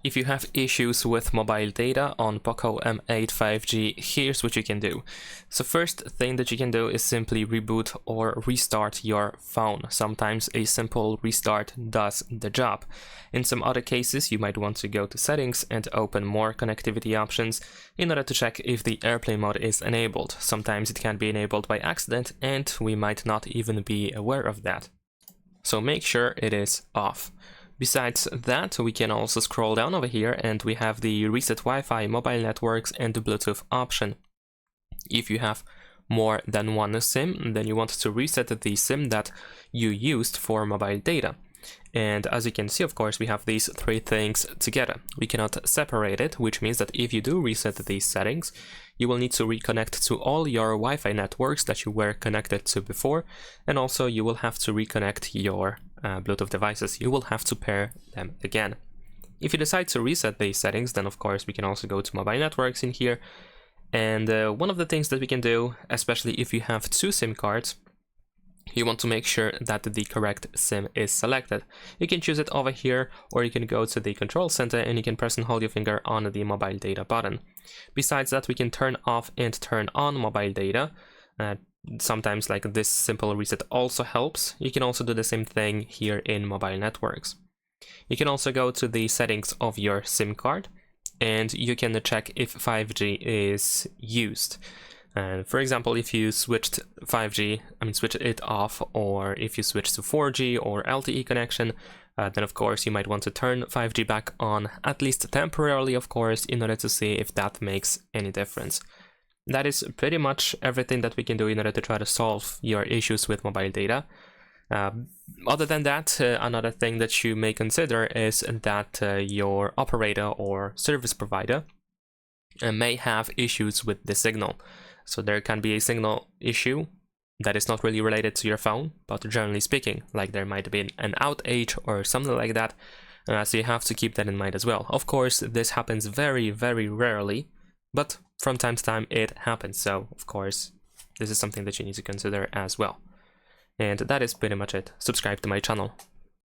If you have issues with mobile data on POCO M8 5G, here's what you can do. So first thing that you can do is simply reboot or restart your phone. Sometimes a simple restart does the job. In some other cases, you might want to go to settings and open more connectivity options in order to check if the airplane mode is enabled. Sometimes it can be enabled by accident and we might not even be aware of that. So make sure it is off. Besides that, we can also scroll down over here and we have the reset Wi-Fi, mobile networks and the Bluetooth option. If you have more than one SIM, then you want to reset the SIM that you used for mobile data. And as you can see, of course, we have these three things together. We cannot separate it, which means that if you do reset these settings, you will need to reconnect to all your Wi-Fi networks that you were connected to before, and also you will have to reconnect your Bluetooth devices. You will have to pair them again. If you decide to reset these settings, then of course we can also go to mobile networks in here. And one of the things that we can do, especially if you have two SIM cards, you want to make sure that the correct SIM is selected. You can choose it over here, or you can go to the control center and you can press and hold your finger on the mobile data button. Besides that, we can turn off and turn on mobile data. Sometimes like this simple reset also helps. You can also do the same thing here in mobile networks. You can also go to the settings of your SIM card and you can check if 5G is used. For example, if you switched switch it off, or if you switch to 4G or LTE connection, then of course you might want to turn 5G back on, at least temporarily, of course, in order to see if that makes any difference. That is pretty much everything that we can do in order to try to solve your issues with mobile data. Other than that, another thing that you may consider is that your operator or service provider may have issues with the signal. So there can be a signal issue that is not really related to your phone, but generally speaking, like there might be an outage or something like that. So you have to keep that in mind as well. Of course, this happens very, very rarely, but from time to time it happens. So of course, this is something that you need to consider as well. And that is pretty much it. Subscribe to my channel.